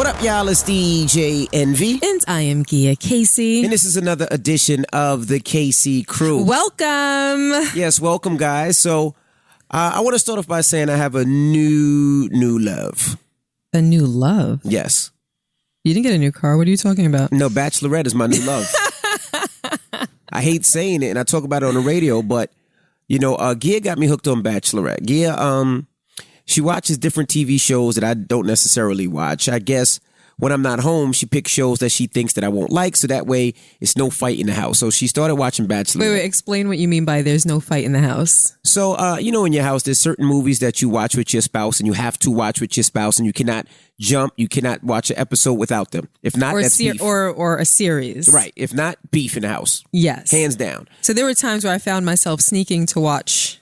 What up, y'all? It's DJ Envy. And I am Gia Casey. And this is another edition of the KC Crew. Welcome. Yes, welcome, guys. So I want to start off by saying I have a new love. A new love? Yes. You didn't get a new car. What are you talking about? No, Bachelorette is my new love. I hate saying it, and I talk about it on the radio, but, you know, Gia got me hooked on Bachelorette. Gia, she watches different TV shows that I don't necessarily watch. I guess when I'm not home, she picks shows that she thinks that I won't like, so that way it's no fight in the house. So she started watching Bachelorette. Wait, explain what you mean by there's no fight in the house. So, you know, in your house, there's certain movies that you watch with your spouse, and you have to watch with your spouse, and you cannot jump, you cannot watch an episode without them. If not, that's beef. Or a series. Right. If not, beef in the house. Yes. Hands down. So there were times where I found myself sneaking to watch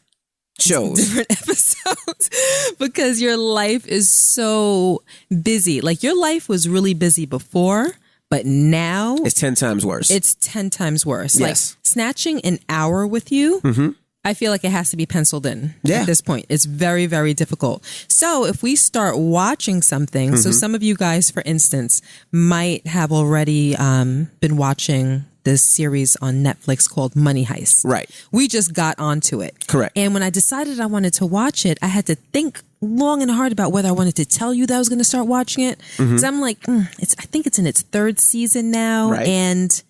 shows, different episodes because your life is so busy. Like your life was really busy before, but now it's 10 times worse. It's 10 times worse. Yes. Like snatching an hour with you, I feel like it has to be penciled in at this point. It's very, very difficult. So if we start watching something, so some of you guys, for instance, might have already been watching this series on Netflix called Money Heist. Right. We just got onto it. Correct. And when I decided I wanted to watch it, I had to think long and hard about whether I wanted to tell you that I was going to start watching it. Because I'm like, I think it's in its third season now. Right. And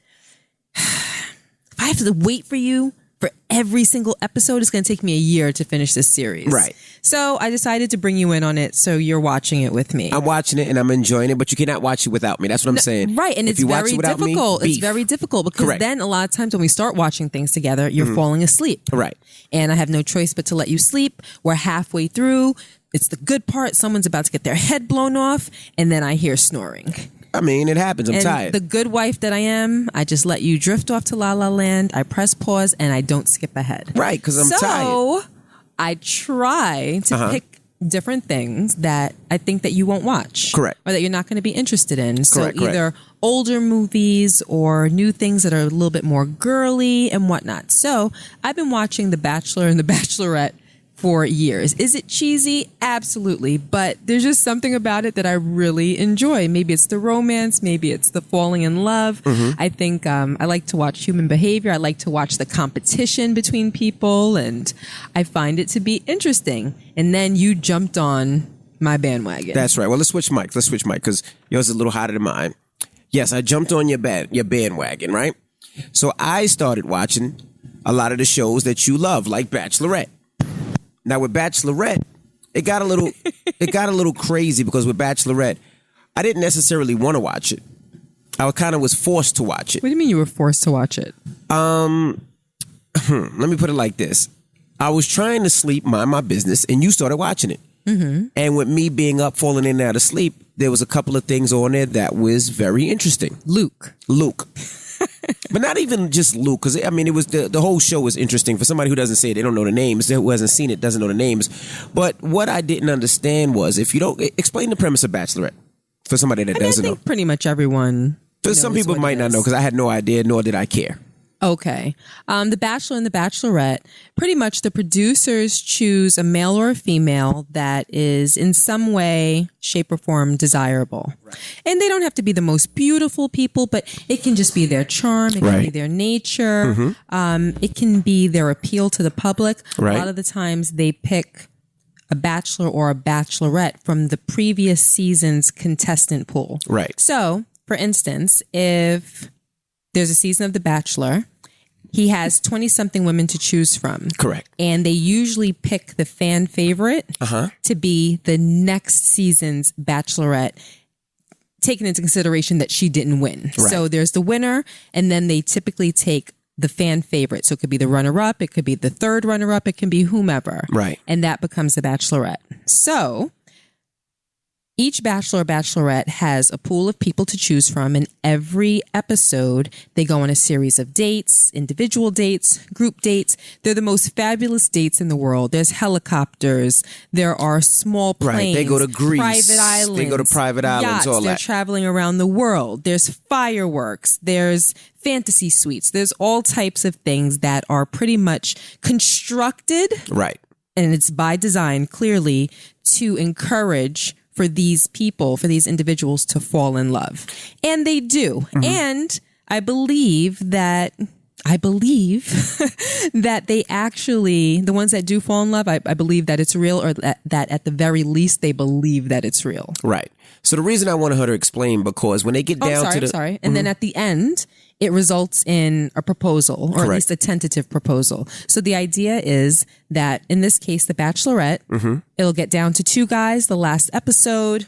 if I have to wait for you for every single episode, it's going to take me a year to finish this series. Right. So I decided to bring you in on it so you're watching it with me. I'm watching it and I'm enjoying it, but you cannot watch it without me. That's what I'm saying. Right. And it's very difficult. It's very difficult because then a lot of times when we start watching things together, you're falling asleep. Right. And I have no choice but to let you sleep. We're halfway through. It's the good part. Someone's about to get their head blown off. And then I hear snoring. I mean, it happens. I'm tired. The good wife that I am, I just let you drift off to La La Land. I press pause and I don't skip ahead. Right, because I'm tired. So I try to pick different things that I think that you won't watch. Correct. Or that you're not going to be interested in. Correct, so either older movies or new things that are a little bit more girly and whatnot. So I've been watching The Bachelor and The Bachelorette for years. Is it cheesy? Absolutely. But there's just something about it that I really enjoy. Maybe it's the romance. Maybe it's the falling in love. I think I like to watch human behavior. I like to watch the competition between people. And I find it to be interesting. And then you jumped on my bandwagon. That's right. Well, let's switch mics. Because yours is a little hotter than mine. Yes, I jumped on your bandwagon, right? So I started watching a lot of the shows that you love, like Bachelorette. Now with Bachelorette, it got a little crazy because with Bachelorette, I didn't necessarily want to watch it. I kind of was forced to watch it. What do you mean you were forced to watch it? Let me put it like this. I was trying to sleep, mind my business, and you started watching it. And with me being up, falling in and out of sleep, there was a couple of things on there that was very interesting. Luke. But not even just Luke, because I mean, it was the whole show was interesting. For somebody who doesn't say it, they don't know the names. Who hasn't seen it doesn't know the names. But what I didn't understand was, if you don't explain the premise of Bachelorette for somebody that doesn't know. I think pretty much everyone. Because some people might not know, because I had no idea, nor did I care. Okay. The Bachelor and the Bachelorette, pretty much the producers choose a male or a female that is in some way, shape, or form desirable. Right. And they don't have to be the most beautiful people, but it can just be their charm. It can be their nature. It can be their appeal to the public. Right. A lot of the times they pick a bachelor or a bachelorette from the previous season's contestant pool. Right. So, for instance, if there's a season of The Bachelor, he has 20-something women to choose from. Correct. And they usually pick the fan favorite to be the next season's Bachelorette, taking into consideration that she didn't win. Right. So there's the winner, and then they typically take the fan favorite. So it could be the runner-up, it could be the third runner-up, it can be whomever. Right. And that becomes the Bachelorette. So each Bachelor or Bachelorette has a pool of people to choose from, and every episode they go on a series of dates, individual dates, group dates. They're the most fabulous dates in the world. There's helicopters. There are small planes. Right. They go to Greece. Private islands. They go to private islands, yachts. all They're that. traveling around the world. There's fireworks. There's fantasy suites. There's all types of things that are pretty much constructed. Right. And it's by design, clearly, to encourage for these people, for these individuals to fall in love. And they do. And I believe that that they actually, the ones that do fall in love, I believe that it's real, or that at the very least they believe that it's real. Right. So the reason I wanted her to explain, because when they get down to the... Sorry. And then at the end, it results in a proposal, or at Correct. least a tentative proposal. So the idea is that in this case, The Bachelorette, it'll get down to two guys, the last episode.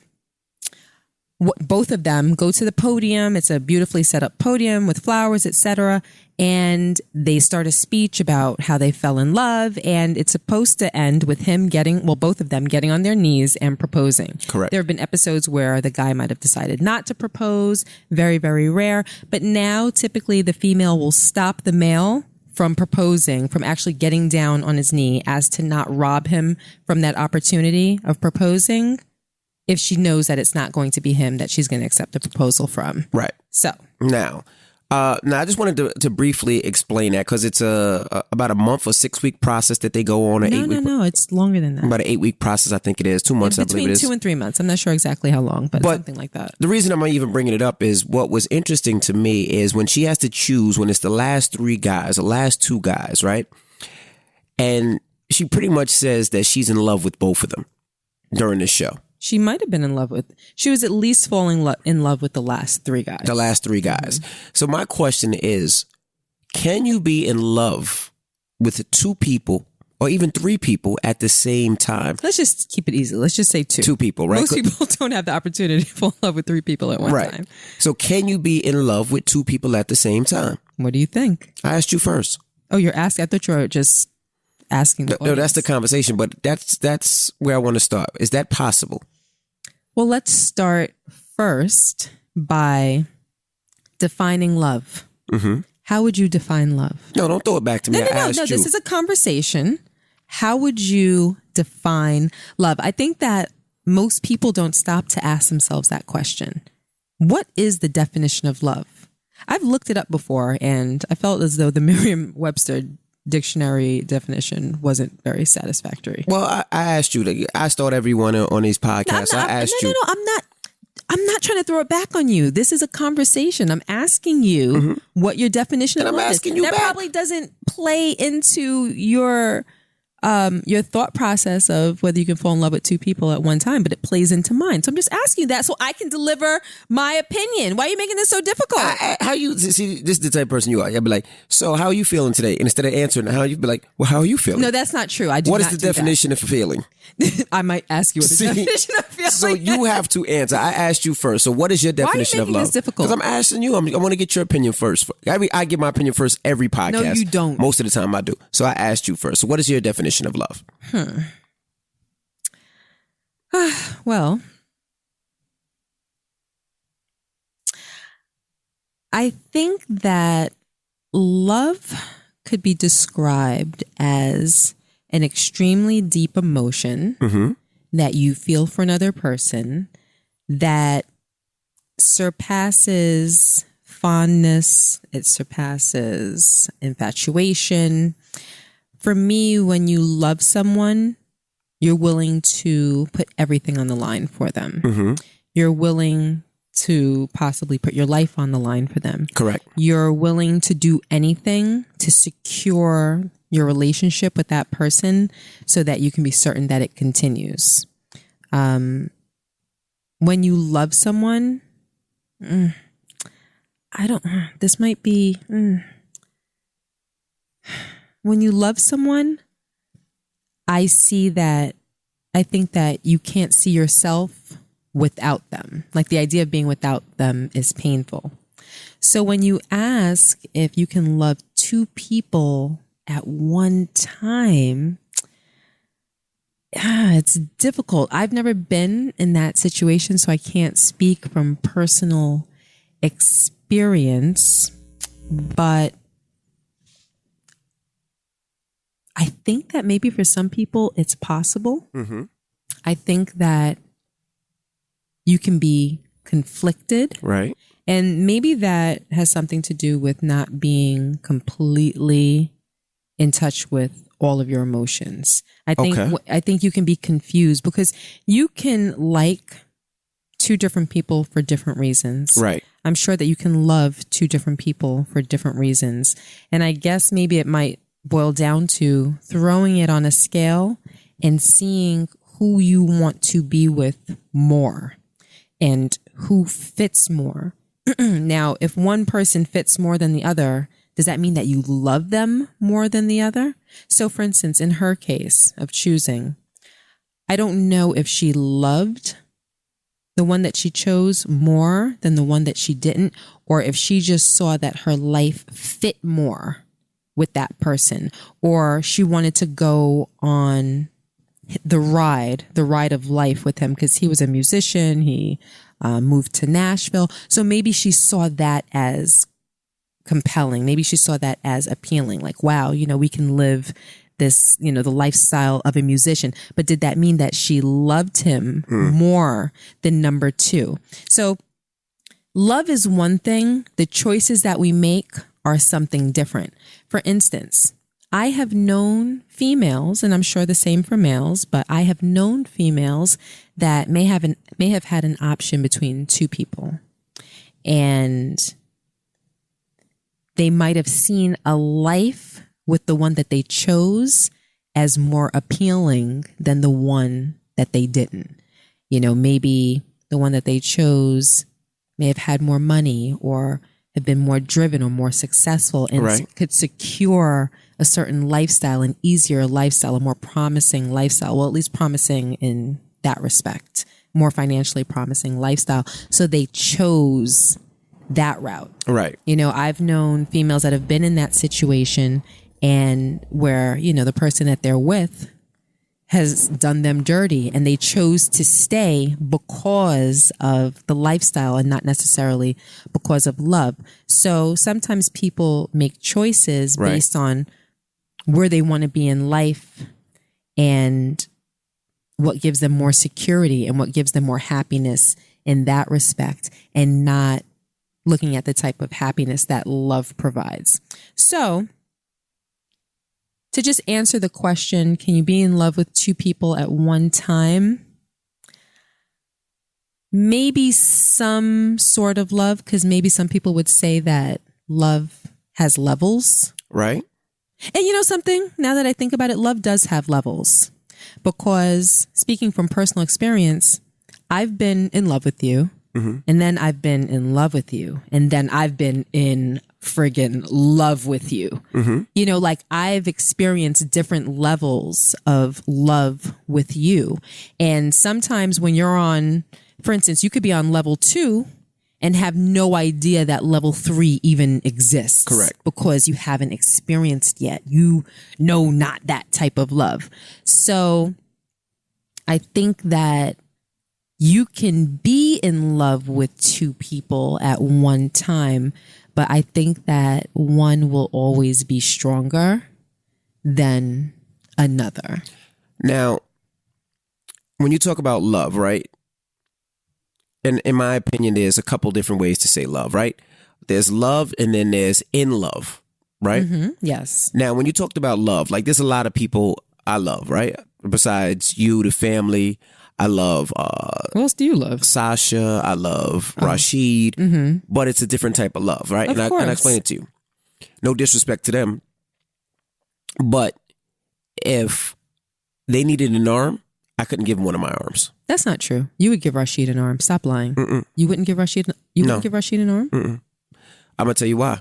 Both of them go to the podium. It's a beautifully set up podium with flowers, etc. And they start a speech about how they fell in love. And it's supposed to end with both of them getting on their knees and proposing. Correct. There have been episodes where the guy might have decided not to propose. Very, very rare. But now typically the female will stop the male from proposing, from actually getting down on his knee, as to not rob him from that opportunity of proposing, if she knows that it's not going to be him that she's going to accept a proposal from. Right. So Now I just wanted to briefly explain that, because it's about a month or 6 week process that they go on. No, it's longer than that. About an 8 week process, I think it is. 2 months, I believe it is. Between 2 and 3 months. I'm not sure exactly how long, but something like that. The reason I'm even bringing it up is, what was interesting to me is when she has to choose, when it's the last three guys, the last two guys, right? And she pretty much says that she's in love with both of them during the show. She might have been in love with, she was at least falling in love with the last three guys. The last three guys. So my question is, can you be in love with two people or even three people at the same time? Let's just keep it easy. Let's just say two. Two people, right? Most people don't have the opportunity to fall in love with three people at one Right. time. So can you be in love with two people at the same time? What do you think? I asked you first. Oh, you're asking? I thought you were just asking. No, that's the conversation, but that's where I want to start. Is that possible? Well, let's start first by defining love. How would you define love? No, don't throw it back to me. No. This is a conversation. How would you define love? I think that most people don't stop to ask themselves that question. What is the definition of love? I've looked it up before, and I felt as though the Merriam-Webster dictionary definition wasn't very satisfactory. Well, I asked you. I start everyone on these podcasts. I asked you. No, I'm not trying to throw it back on you. This is a conversation. I'm asking you what your definition of love is. I'm asking you that back. Probably doesn't play into your thought process of whether you can fall in love with two people at one time, but it plays into mine. So I'm just asking you that so I can deliver my opinion. Why are you making this so difficult? How you see? This is the type of person you are. I'd be like, so how are you feeling today? And instead of answering, how you be like, well, how are you feeling? No, that's not true. I do. What not is the definition of feeling? I might ask you what the definition of feeling. So you have to answer. I asked you first. So what is your definition of love? Why are you making this difficult? Because I'm asking you. I want to get your opinion first. I give my opinion first every podcast. No, you don't. Most of the time I do. So I asked you first. So what is your definition of love? Well, I think that love could be described as an extremely deep emotion that you feel for another person that surpasses fondness, it surpasses infatuation. For me, when you love someone, you're willing to put everything on the line for them. You're willing to possibly put your life on the line for them. Correct. You're willing to do anything to secure your relationship with that person so that you can be certain that it continues. When you love someone, this might be... When you love someone, I think that you can't see yourself without them. Like the idea of being without them is painful. So when you ask if you can love two people at one time, it's difficult. I've never been in that situation, so I can't speak from personal experience, but I think that maybe for some people it's possible. I think that you can be conflicted. Right. And maybe that has something to do with not being completely in touch with all of your emotions. I think Okay. I think you can be confused because you can like two different people for different reasons. Right. I'm sure that you can love two different people for different reasons. And I guess maybe it might boil down to throwing it on a scale and seeing who you want to be with more and who fits more. Now, if one person fits more than the other, does that mean that you love them more than the other? So, for instance, in her case of choosing, I don't know if she loved the one that she chose more than the one that she didn't, or if she just saw that her life fit more with that person, or she wanted to go on the ride of life with him because he was a musician. He moved to Nashville. So maybe she saw that as compelling. Maybe she saw that as appealing. Like, wow, we can live this, the lifestyle of a musician. But did that mean that she loved him more than number two? So love is one thing. The choices that we make are something different. For instance, I have known females, and I'm sure the same for males, but I have known females that may have had an option between two people. And they might have seen a life with the one that they chose as more appealing than the one that they didn't. Maybe the one that they chose may have had more money or have been more driven or more successful and could secure a certain lifestyle, an easier lifestyle, a more promising lifestyle. Well, at least promising in that respect, more financially promising lifestyle. So they chose that route. Right. I've known females that have been in that situation and where, the person that they're with has done them dirty and they chose to stay because of the lifestyle and not necessarily because of love. So sometimes people make choices based on where they want to be in life and what gives them more security and what gives them more happiness in that respect, and not looking at the type of happiness that love provides. So to just answer the question, can you be in love with two people at one time? Maybe some sort of love, because maybe some people would say that love has levels. Right. And something, now that I think about it, love does have levels. Because speaking from personal experience, I've been in love with you, and then I've been in love with you, and then I've been in friggin' love with you. Like I've experienced different levels of love with you. And sometimes when you're on, for instance, you could be on level 2 and have no idea that level 3 even exists. Correct. Because you haven't experienced yet. You know not that type of love. So I think that you can be in love with two people at one time, but I think that one will always be stronger than another. Now, when you talk about love, right? And in my opinion, there's a couple different ways to say love, right? There's love and then there's in love, right? Yes. Now, when you talked about love, like there's a lot of people I love, right? Besides you, the family, I love Who else do you love? Sasha, I love Rashid, but it's a different type of love, right? Of And course. I explain it to you. No disrespect to them, but if they needed an arm, I couldn't give them one of my arms. That's not true. You would give Rashid an arm. Stop lying. You wouldn't give Rashid. Wouldn't give Rashid an arm. I'm gonna tell you why.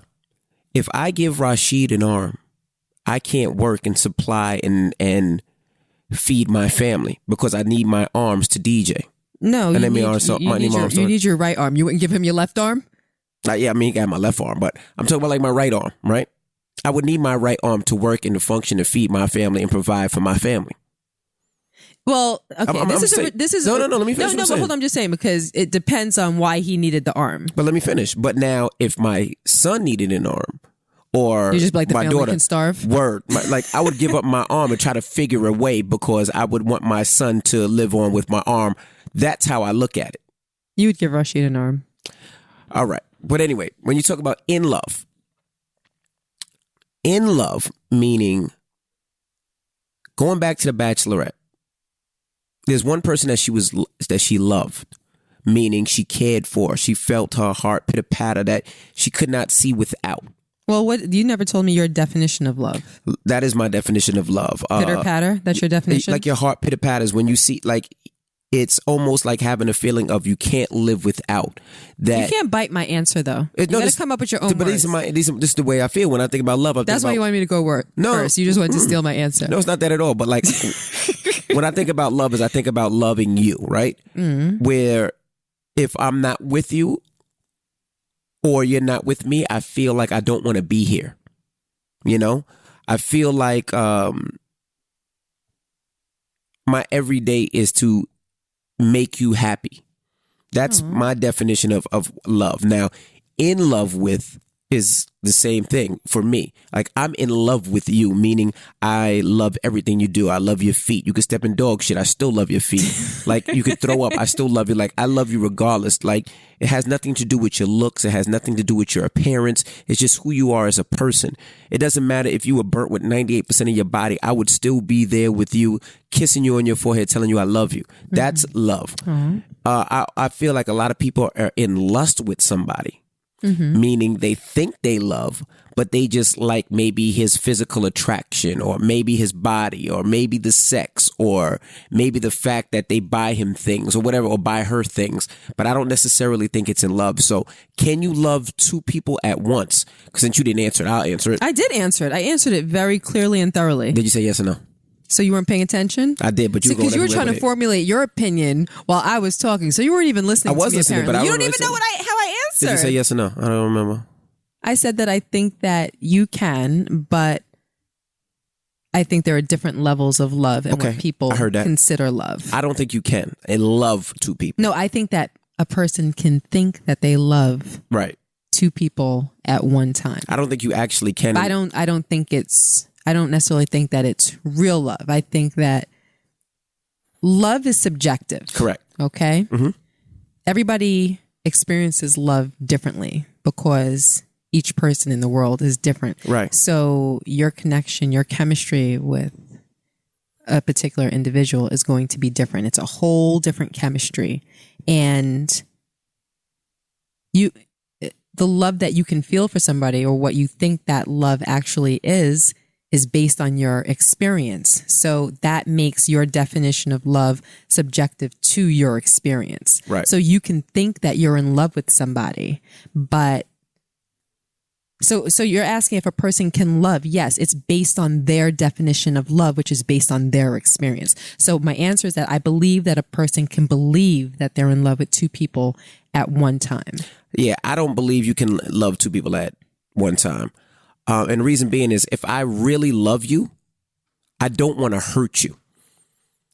If I give Rashid an arm, I can't work and supply and feed my family because I need my arms to DJ. No, And you then need, you you need your right arm. You wouldn't give him your left arm? Yeah, I mean, he got my left arm, but I'm talking about like my right arm, right? I would need my right arm to work and to function to feed my family and provide for my family. Well, okay. This is no. Let me finish. No, but hold on. I'm just saying because it depends on why he needed the arm. But let me finish. But now, if my son needed an arm, or You just be like the my family daughter can starve. like I would give up my arm and try to figure a way because I would want my son to live on with my arm. That's how I look at it. You would give Rashid an arm. All right. But anyway, when you talk about in love meaning Going back to the Bachelorette, there's one person that she loved, meaning she cared for. She felt her heart pitter patter that she could not see without. Well, what you never told me your definition of love. That is my definition of love. Pitter patter. That's your definition. Like your heart pitter patters when you see, like, it's almost like having a feeling of you can't live without that. You can't bite my answer though. You gotta come up with your own but words. This is the way I feel when I think about love. That's why you wanted me to go first. You just wanted to steal my answer. No, it's not that at all. But like when I think about love, I think about loving you, right? Mm-hmm. Where if I'm not with you or you're not with me, I feel like I don't want to be here. You know, I feel like my everyday is to make you happy. That's my definition of love. Now, in love with is the same thing for me. Like, I'm in love with you, meaning I love everything you do. I love your feet. You can step in dog shit. I still love your feet. Like, you can throw up. I still love you. Like, I love you regardless. Like, it has nothing to do with your looks. It has nothing to do with your appearance. It's just who you are as a person. It doesn't matter if you were burnt with 98% of your body. I would still be there with you, kissing you on your forehead, telling you I love you. That's love. I feel like a lot of people are in lust with somebody. Meaning they think they love, but they just like maybe his physical attraction or maybe his body or maybe the sex or maybe the fact that they buy him things or whatever or buy her things. But I don't necessarily think it's in love. So can you love two people at once? Because since you didn't answer it, I'll answer it. I did answer it. I answered it very clearly and thoroughly. Did you say yes or no? So you weren't paying attention? I did, but you because you were trying to formulate your opinion while I was talking, so you weren't even listening. I was to me, listening, apparently. but you don't even know how I answered. Did you say yes or no? I don't remember. I said that I think that you can, but I think there are different levels of love and what people consider love. I don't think you can and love two people. No, I think that a person can think that they love two people at one time. I don't think you actually can. I don't necessarily think that it's real love. I think that love is subjective. Correct. Okay? Mm-hmm. Everybody experiences love differently because each person in the world is different. Right. So your connection, your chemistry with a particular individual is going to be different. It's a whole different chemistry. And the love that you can feel for somebody or what you think that love actually is based on your experience. So that makes your definition of love subjective to your experience. Right. So you can think that you're in love with somebody, but so you're asking if a person can love. Yes, it's based on their definition of love, which is based on their experience. So my answer is that I believe that a person can believe that they're in love with two people at one time. Yeah, I don't believe you can love two people at one time. And the reason being is if I really love you, I don't want to hurt you.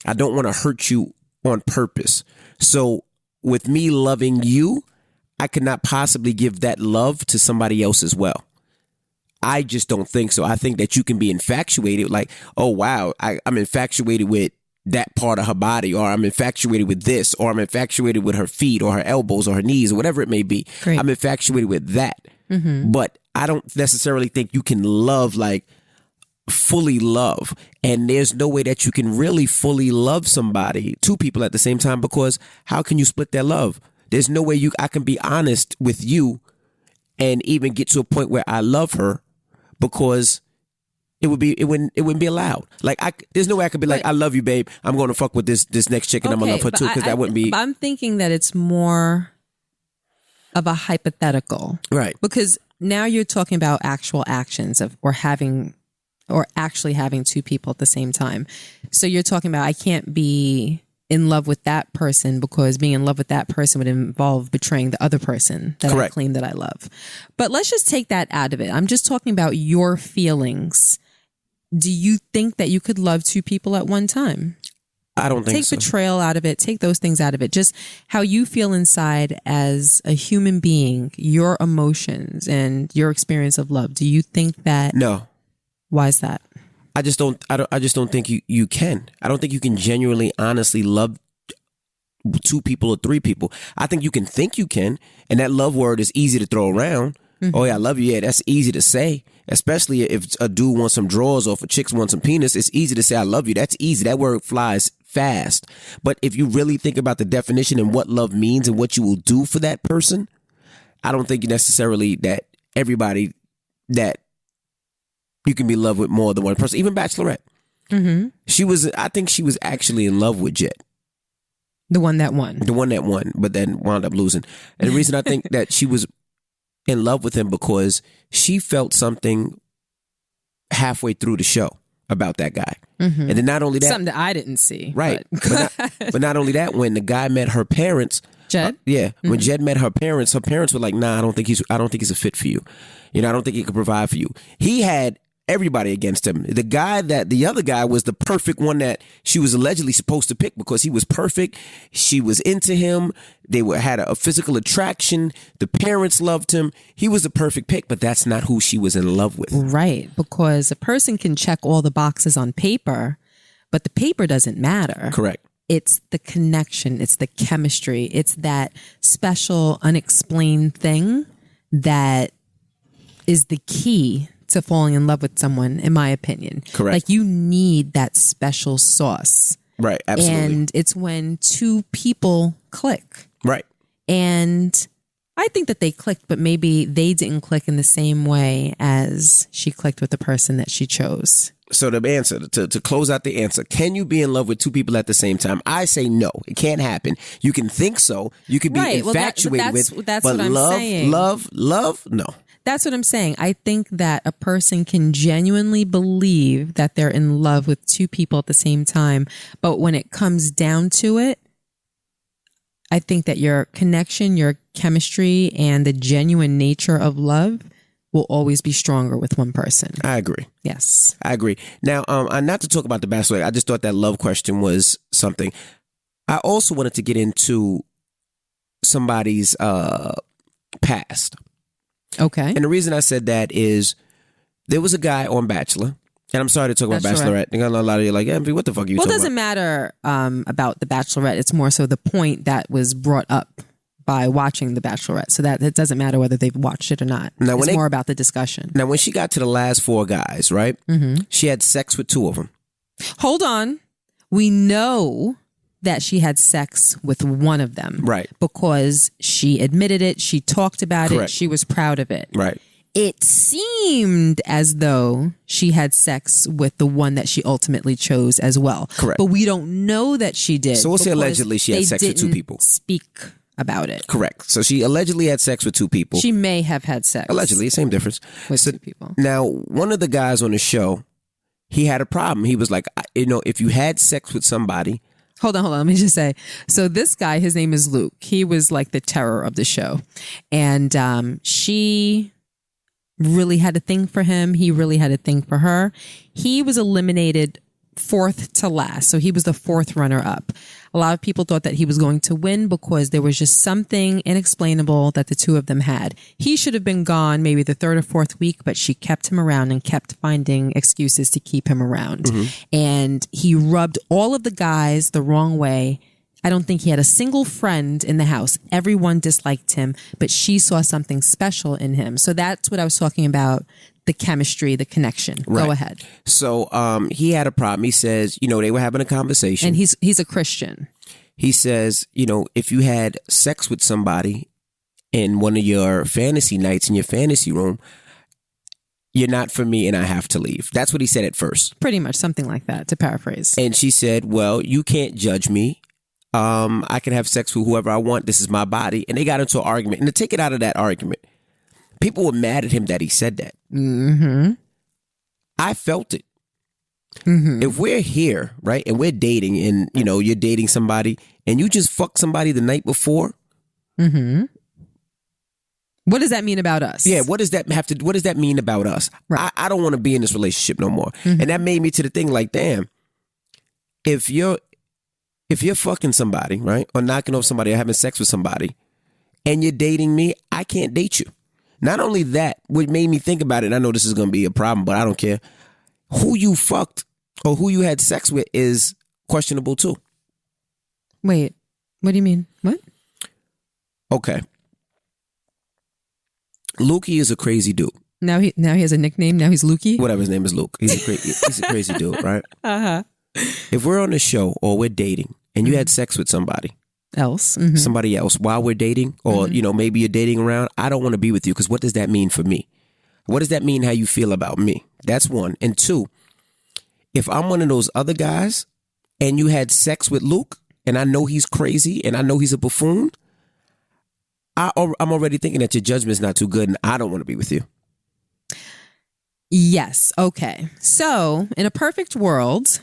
I don't want to hurt you on purpose. So with me loving you, I could not possibly give that love to somebody else as well. I just don't think so. I think that you can be infatuated like, oh, wow, I'm infatuated with that part of her body, or I'm infatuated with this, or I'm infatuated with her feet or her elbows or her knees or whatever it may be. Great. I'm infatuated with that. Mm-hmm. But I don't necessarily think you can love like fully love. And there's no way that you can really fully love somebody, two people at the same time, because how can you split their love? There's no way I can be honest with you and even get to a point where I love her, because it wouldn't be allowed. Like there's no way I could be like, I love you, babe. I'm going to fuck with this next chick and I'm gonna love her too, because that wouldn't be. I'm thinking that it's more of a hypothetical, right? Because now you're talking about actual actions or actually having two people at the same time. So you're talking about I can't be in love with that person because being in love with that person would involve betraying the other person that I claim that I love. But let's just take that out of it. I'm just talking about your feelings. Do you think that you could love two people at one time? I don't think so. Take betrayal out of it. Take those things out of it. Just how you feel inside as a human being, your emotions and your experience of love. Do you think that? No. Why is that? I just don't think you can. I don't think you can genuinely, honestly love two people or three people. I think you can think you can, and that love word is easy to throw around, Oh yeah, I love you. Yeah, that's easy to say. Especially if a dude wants some drawers or if a chick wants some penis, it's easy to say I love you. That's easy. That word flies fast. But if you really think about the definition and what love means and what you will do for that person, I don't think necessarily that everybody that you can be in love with more than one person. Even Bachelorette. I think she was actually in love with Jet. The one that won. The one that won, but then wound up losing. And the reason I think that she was in love with him because she felt something halfway through the show about that guy. And then not only that. Something that I didn't see. Right. But not only that, when the guy met her parents. Jed? When Jed met her parents were like, nah, I don't think he's a fit for you. I don't think he can provide for you. He had everybody against him. The other guy was the perfect one that she was allegedly supposed to pick because he was perfect. She was into him. They had a physical attraction. The parents loved him. He was the perfect pick, but that's not who she was in love with. Right, because a person can check all the boxes on paper, but the paper doesn't matter. Correct. It's the connection. It's the chemistry. It's that special, unexplained thing that is the key to falling in love with someone, in my opinion. Correct. Like you need that special sauce. Right, absolutely. And it's when two people click. Right. And I think that they clicked, but maybe they didn't click in the same way as she clicked with the person that she chose. So the answer, to close out the answer, can you be in love with two people at the same time? I say no. It can't happen. You can think so. You can be infatuated that's but what I'm saying. love, no. That's what I'm saying. I think that a person can genuinely believe that they're in love with two people at the same time. But when it comes down to it, I think that your connection, your chemistry, and the genuine nature of love will always be stronger with one person. I agree. Yes. I agree. Now, not to talk about The Bachelor, I just thought that love question was something. I also wanted to get into somebody's past. Okay. And the reason I said that is there was a guy on Bachelor, and I'm sorry to talk about Bachelorette. I know a lot of you are like, Envy, what the fuck are you talking about? Well, it doesn't matter about The Bachelorette. It's more so the point that was brought up by watching The Bachelorette. So that it doesn't matter whether they've watched it or not. Now, it's more about the discussion. Now, when she got to the last four guys, right? She had sex with two of them. Hold on. We know that she had sex with one of them. Right. Because she admitted it. She talked about it. She was proud of it. Right. It seemed as though she had sex with the one that she ultimately chose as well. Correct. But we don't know that she did. So we'll say allegedly she had sex with two people. Speak about it. Correct. So she allegedly had sex with two people. She may have had sex. Allegedly, same difference. With two people. Now, one of the guys on the show, he had a problem. He was like, if you had sex with somebody. Hold on. Let me just say. So this guy, his name is Luke. He was like the terror of the show. And she really had a thing for him. He really had a thing for her. He was eliminated fourth to last. So he was the fourth runner up. A lot of people thought that he was going to win because there was just something inexplainable that the two of them had. He should have been gone maybe the third or fourth week, but she kept him around and kept finding excuses to keep him around. And he rubbed all of the guys the wrong way. I don't think he had a single friend in the house. Everyone disliked him, but she saw something special in him. So that's what I was talking about. The chemistry, the connection. Right. Go ahead. So he had a problem. He says, they were having a conversation. And he's a Christian. He says, if you had sex with somebody in one of your fantasy nights in your fantasy room, you're not for me and I have to leave. That's what he said at first. Pretty much something like that, to paraphrase. And she said, well, you can't judge me. I can have sex with whoever I want. This is my body. And they got into an argument. And to take it out of that argument, people were mad at him that he said that. I felt it. If we're here, right, and we're dating and, you're dating somebody and you just fuck somebody the night before. What does that mean about us? Yeah, what does that mean about us? Right. I don't want to be in this relationship no more. And that made me to the thing like, damn, if you're fucking somebody, right, or knocking off somebody or having sex with somebody and you're dating me, I can't date you. Not only that, what made me think about it, and I know this is going to be a problem, but I don't care. Who you fucked or who you had sex with is questionable too. Wait, what do you mean? What? Okay. Luke, he is a crazy dude. Now he has a nickname. Now he's Lukey. Whatever his name is, Luke. He's a crazy dude, right? Uh-huh. If we're on a show or we're dating and you had sex with somebody somebody else while we're dating, or maybe you're dating around, I don't want to be with you, because what does that mean for me? What does that mean how you feel about me? That's one. And two, if I'm one of those other guys and you had sex with Luke and I know he's crazy and I know he's a buffoon, I'm already thinking that your judgment's not too good and I don't want to be with you. Yes. Okay. So in a perfect world,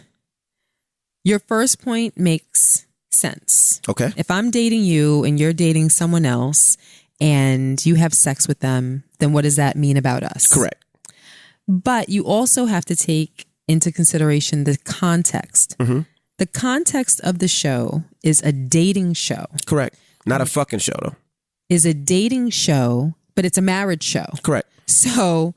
your first point makes sense. Okay. If I'm dating you and you're dating someone else and you have sex with them, then what does that mean about us? Correct. But you also have to take into consideration the context. Mm-hmm. The context of the show is a dating show. Correct. Not a fucking show, though. Is a dating show, but it's a marriage show. Correct. So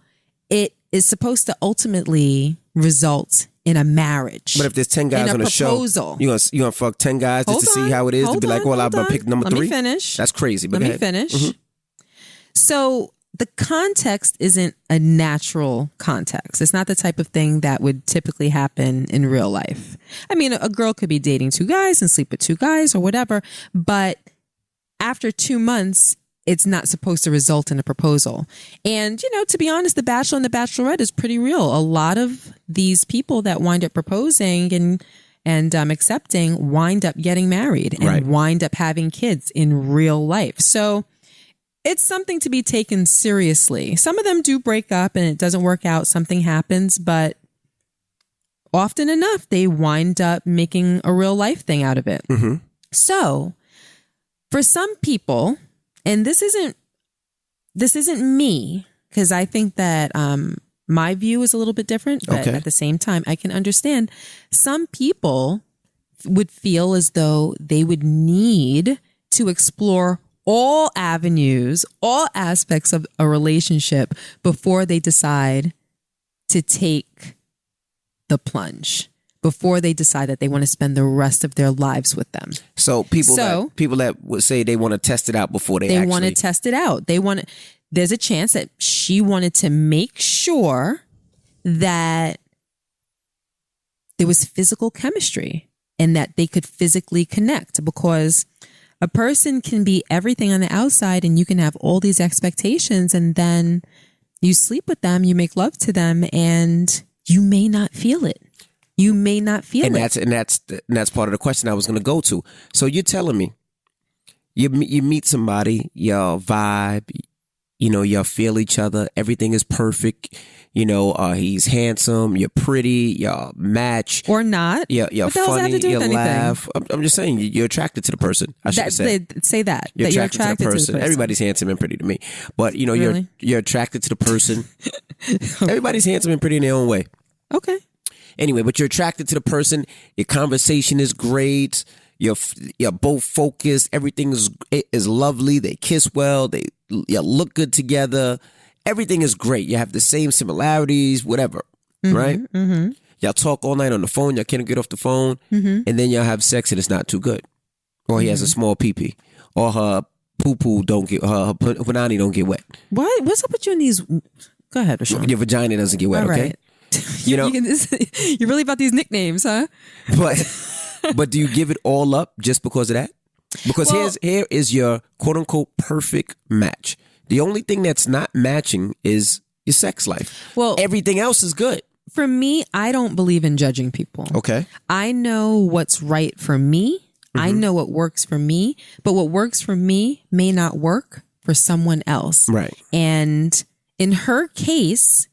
it is supposed to ultimately result in a marriage. But if there's 10 guys on a show, you gonna fuck 10 guys just to see how it is, to be like, well, I'm gonna pick number 3? Let me finish. That's crazy. But Let me finish. Mm-hmm. So the context isn't a natural context. It's not the type of thing that would typically happen in real life. I mean, a girl could be dating 2 guys and sleep with 2 guys or whatever, but after 2 months, it's not supposed to result in a proposal. And, to be honest, The Bachelor and The Bachelorette is pretty real. A lot of these people that wind up proposing and accepting wind up getting married and wind up having kids in real life. So it's something to be taken seriously. Some of them do break up and it doesn't work out. Something happens, but often enough, they wind up making a real life thing out of it. Mm-hmm. So for some people, and this isn't me, because I think that my view is a little bit different, but at the same time, I can understand some people would feel as though they would need to explore all avenues, all aspects of a relationship before they decide to take the plunge, before they decide that they want to spend the rest of their lives with them. So people that would say they want to test it out before they want to test it out. There's a chance that she wanted to make sure that there was physical chemistry and that they could physically connect, because a person can be everything on the outside and you can have all these expectations, and then you sleep with them, you make love to them, and you may not feel it. You may not feel it. And that's part of the question I was going to go to. So you're telling me you meet somebody, y'all vibe, y'all feel each other, everything is perfect. He's handsome, you're pretty, y'all match. Or not. You're funny, you laugh. I'm just saying, you're attracted to the person. I should say. Say that. You're attracted to the person. Everybody's handsome and pretty to me. But, Really? you're attracted to the person. Everybody's handsome and pretty in their own way. Okay. Anyway, but you're attracted to the person. Your conversation is great. You're both focused. Everything is lovely. They kiss well. You look good together. Everything is great. You have the same similarities, whatever, right? Mm-hmm. Y'all talk all night on the phone. Y'all can't get off the phone. Mm-hmm. And then y'all have sex and it's not too good. Or he has a small pee-pee. Or her poo-poo don't get, her punani don't get wet. What? What's up with you in these? Go ahead, Rashawn. Your vagina doesn't get wet, all okay? Right. You're really about these nicknames, huh? But do you give it all up just because of that? Because here is your quote unquote perfect match. The only thing that's not matching is your sex life. Well, everything else is good. For me, I don't believe in judging people. Okay. I know what's right for me. Mm-hmm. I know what works for me, but what works for me may not work for someone else. Right. And in her case,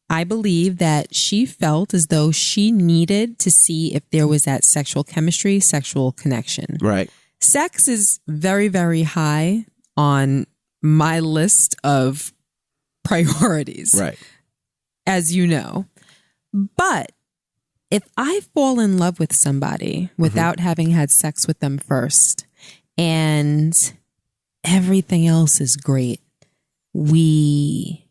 I believe that she felt as though she needed to see if there was that sexual chemistry, sexual connection. Right. Sex is very, very high on my list of priorities. Right. As you know. But if I fall in love with somebody without having had sex with them first, and everything else is great, we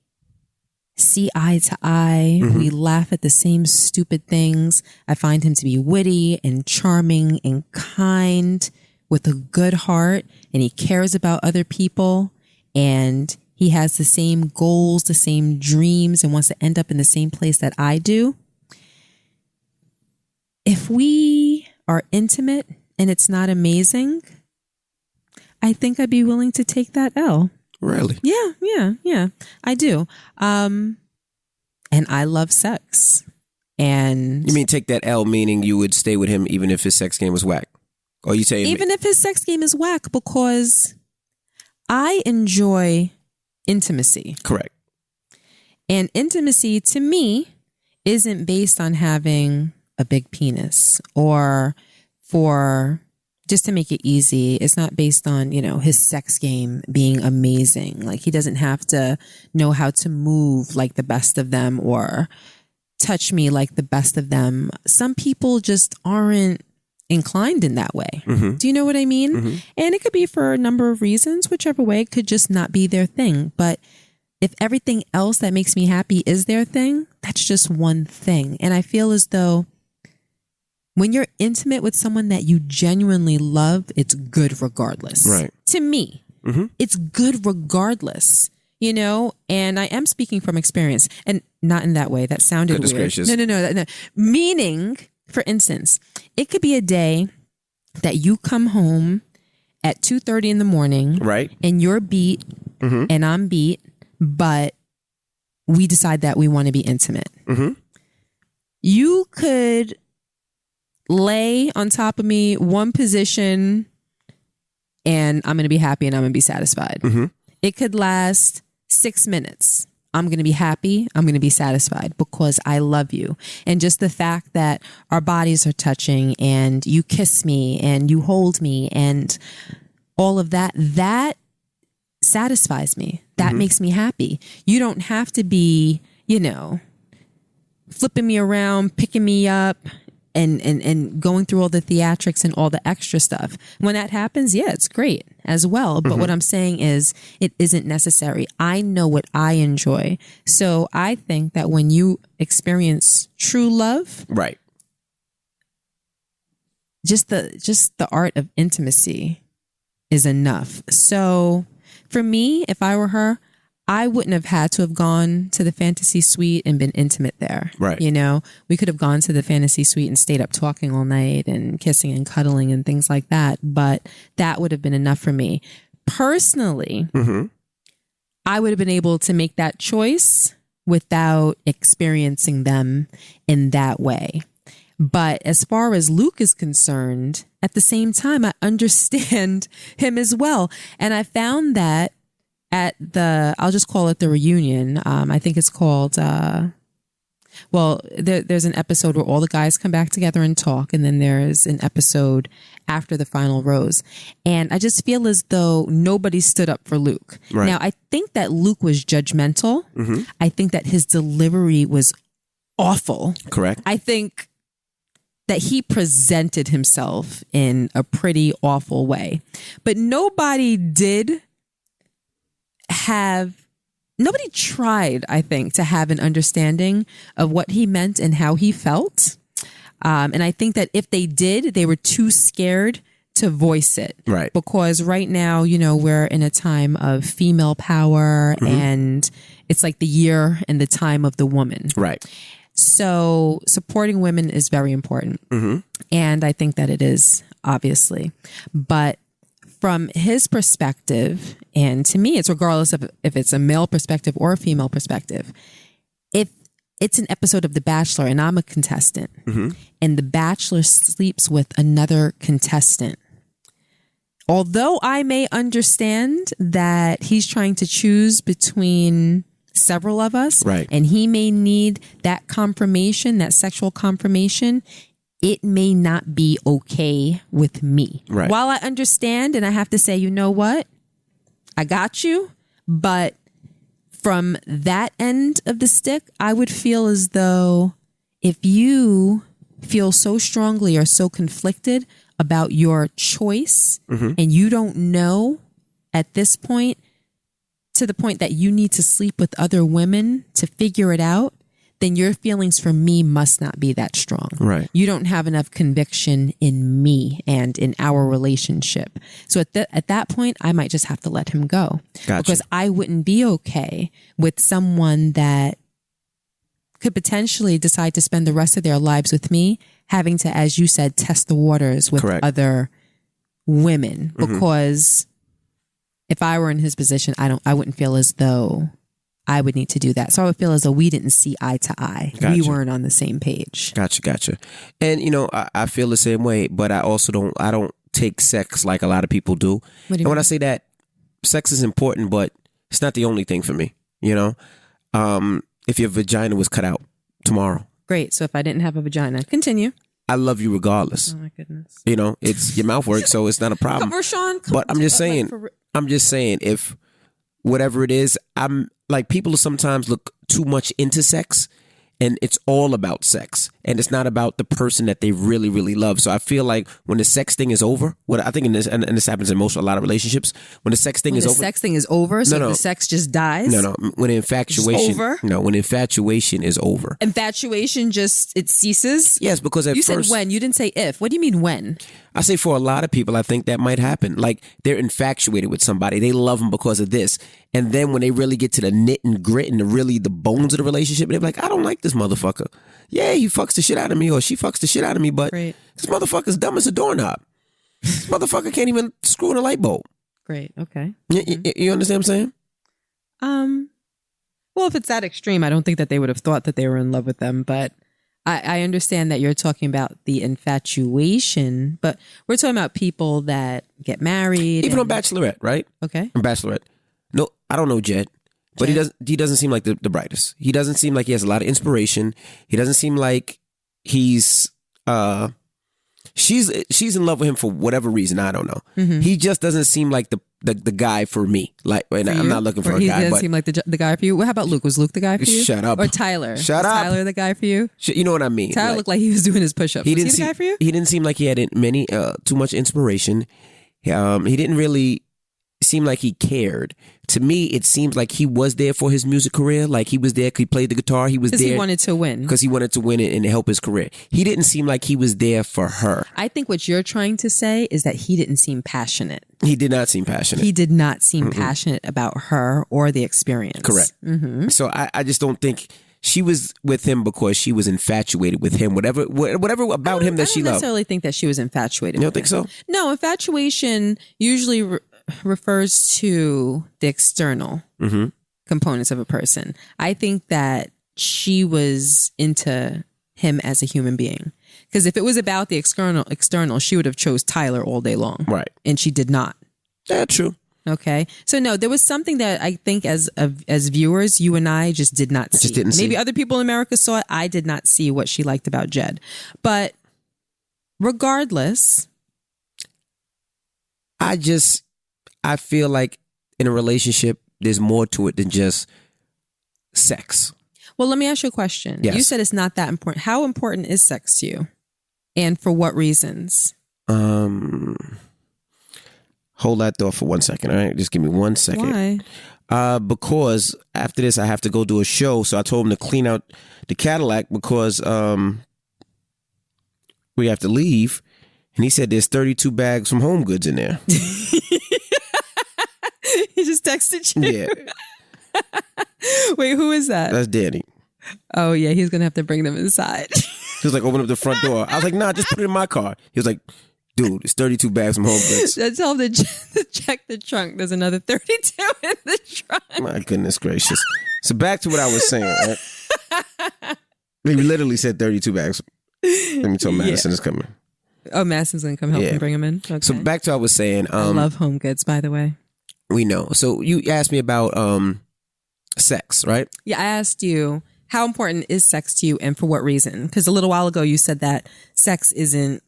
see eye to eye. Mm-hmm. We laugh at the same stupid things. I find him to be witty and charming and kind with a good heart, and he cares about other people, and he has the same goals, the same dreams, and wants to end up in the same place that I do. If we are intimate and it's not amazing, I think I'd be willing to take that L. Really? Yeah. I do. And I love sex. And you mean take that L, meaning you would stay with him even if his sex game was whack? Or you say even if his sex game is whack, because I enjoy intimacy. Correct. And intimacy to me isn't based on having a big penis, or for, just to make it easy, it's not based on, his sex game being amazing. Like, he doesn't have to know how to move like the best of them or touch me like the best of them. Some people just aren't inclined in that way. Mm-hmm. Do you know what I mean? Mm-hmm. And it could be for a number of reasons. Whichever way, it could just not be their thing. But if everything else that makes me happy is their thing, that's just one thing. And I feel as though when you're intimate with someone that you genuinely love, it's good regardless. Right. To me, it's good regardless. And I am speaking from experience, and not in that way. That sounded weird. Gracious. No. Meaning, for instance, it could be a day that you come home at 2:30 in the morning, right? And you're beat, and I'm beat, but we decide that we want to be intimate. Mm-hmm. You could lay on top of me one position, and I'm going to be happy and I'm going to be satisfied. Mm-hmm. It could last 6 minutes. I'm going to be happy. I'm going to be satisfied because I love you. And just the fact that our bodies are touching and you kiss me and you hold me and all of that, that satisfies me. That makes me happy. You don't have to be, flipping me around, picking me up, and going through all the theatrics and all the extra stuff. When that happens, yeah, it's great as well. But what I'm saying is it isn't necessary. I know what I enjoy. So I think that when you experience true love, right, just the art of intimacy is enough. So for me, if I were her, I wouldn't have had to have gone to the fantasy suite and been intimate there. Right. We could have gone to the fantasy suite and stayed up talking all night and kissing and cuddling and things like that. But that would have been enough for me. Personally, I would have been able to make that choice without experiencing them in that way. But as far as Luke is concerned, at the same time, I understand him as well. And I found that at I'll just call it the reunion. I think it's called, there's an episode where all the guys come back together and talk. And then there's an episode after the final rose. And I just feel as though nobody stood up for Luke. Right. Now, I think that Luke was judgmental. Mm-hmm. I think that his delivery was awful. Correct. I think that he presented himself in a pretty awful way. But nobody tried, I think, to have an understanding of what he meant and how he felt. And I think that if they did, they were too scared to voice it. Right. Because right now, we're in a time of female power, and it's like the year and the time of the woman. Right. So supporting women is very important. And I think that it is, obviously. But from his perspective, and to me, it's regardless of if it's a male perspective or a female perspective, if it's an episode of The Bachelor and I'm a contestant and The Bachelor sleeps with another contestant, although I may understand that he's trying to choose between several of us, right, and he may need that confirmation, that sexual confirmation, it may not be okay with me. Right. While I understand and I have to say, you know what? I got you. But from that end of the stick, I would feel as though if you feel so strongly or so conflicted about your choice and you don't know at this point, to the point that you need to sleep with other women to figure it out, then your feelings for me must not be that strong. Right. You don't have enough conviction in me and in our relationship. So at that point, I might just have to let him go. Gotcha. Because I wouldn't be okay with someone that could potentially decide to spend the rest of their lives with me, having to, as you said, test the waters with Correct. other women. Because if I were in his position, I wouldn't feel as though I would need to do that. So I would feel as though we didn't see eye to eye. Gotcha. We weren't on the same page. Gotcha. And I feel the same way, but I also don't take sex like a lot of people do. What do you And when mean? I say that, sex is important, but it's not the only thing for me. If your vagina was cut out tomorrow, Great. So if I didn't have a vagina, continue. I love you regardless. Oh my goodness. It's your mouth works, so it's not a problem. Rashawn, But I'm just saying, if whatever it is, I'm like, people sometimes look too much into sex, and it's all about sex, and it's not about the person that they really, really love. So I feel like when the sex thing is over, what I think, and this happens in a lot of relationships, when the sex thing is the over, sex thing is over, so No. the sex just dies. no, when infatuation, over? when infatuation is over, Infatuation it ceases. yes, because at You first, said when. You didn't say if. What do you mean when? I say for a lot of people, I think that might happen. Like, they're infatuated with somebody. They love them because of this. And then when they really get to the nit and grit and the bones of the relationship, they're like, I don't like this motherfucker. Yeah, he fucks the shit out of me, or she fucks the shit out of me, but Great. this motherfucker's dumb as a doorknob. This motherfucker can't even screw in a light bulb. Great. Okay. You understand what I'm saying? Well, if it's that extreme, I don't think that they would have thought that they were in love with them, but I understand that you're talking about the infatuation, but we're talking about people that get married. Even on Bachelorette, right? Okay. On Bachelorette. No, I don't know Jed. But he doesn't seem like the brightest. He doesn't seem like he has a lot of inspiration. He doesn't seem like he's she's in love with him for whatever reason. I don't know. Mm-hmm. He just doesn't seem like the guy for me. Like, and I'm not looking for a He guy. doesn't But seem like the guy for you. How about Luke? Was Luke the guy for you? Shut up. Or Tyler? Shut Was up. Tyler the guy for you? you know what I mean? Tyler looked like he was doing his push-ups. Was he the guy for you? He didn't seem like he had many too much inspiration. He didn't really seem like he cared. To me, it seems like he was there for his music career. Like, he was there because he played the guitar. He was there Because he wanted to win. because he wanted to win it and help his career. He didn't seem like he was there for her. I think what you're trying to say is that he didn't seem passionate. He did not seem passionate. He did not seem passionate about her or the experience. Correct. So I just don't think she was with him because she was infatuated with him. Whatever about him that she I don't loved. necessarily think that she was infatuated. You don't with think him. so? No, infatuation usually refers to the external components of a person. I think that she was into him as a human being. Because if it was about the external, she would have chose Tyler all day long. Right. And she did not. Yeah, true. Okay. So no, there was something that I think as viewers, you and I just did not see. Just didn't see. Maybe other people in America saw it. I did not see what she liked about Jed. But regardless, I feel like in a relationship, there's more to it than just sex. well, let me ask you a question. Yes. You said it's not that important. How important is sex to you? And for what reasons? Hold that thought for 1 second. All right, just give me 1 second. Why? Because after this, I have to go do a show. So I told him to clean out the Cadillac because we have to leave. And he said there's 32 bags from Home Goods in there. He just texted you. Yeah, Wait, who is that? that's Danny. Oh, yeah, he's going to have to bring them inside. He was like, open up the front door. I was like, nah, just put it in my car. He was like, dude, it's 32 bags from Home Goods. Tell him to check the trunk. There's another 32 in the trunk. My goodness gracious. So back to what I was saying, right? He literally said 32 bags. Let me tell Madison is coming. Oh, Madison's going to come help Yeah. him bring them in? Okay. So back to what I was saying. I love Home Goods, by the way. We know. So you asked me about sex, right? Yeah, I asked you, how important is sex to you and for what reason? Because a little while ago you said that sex isn't,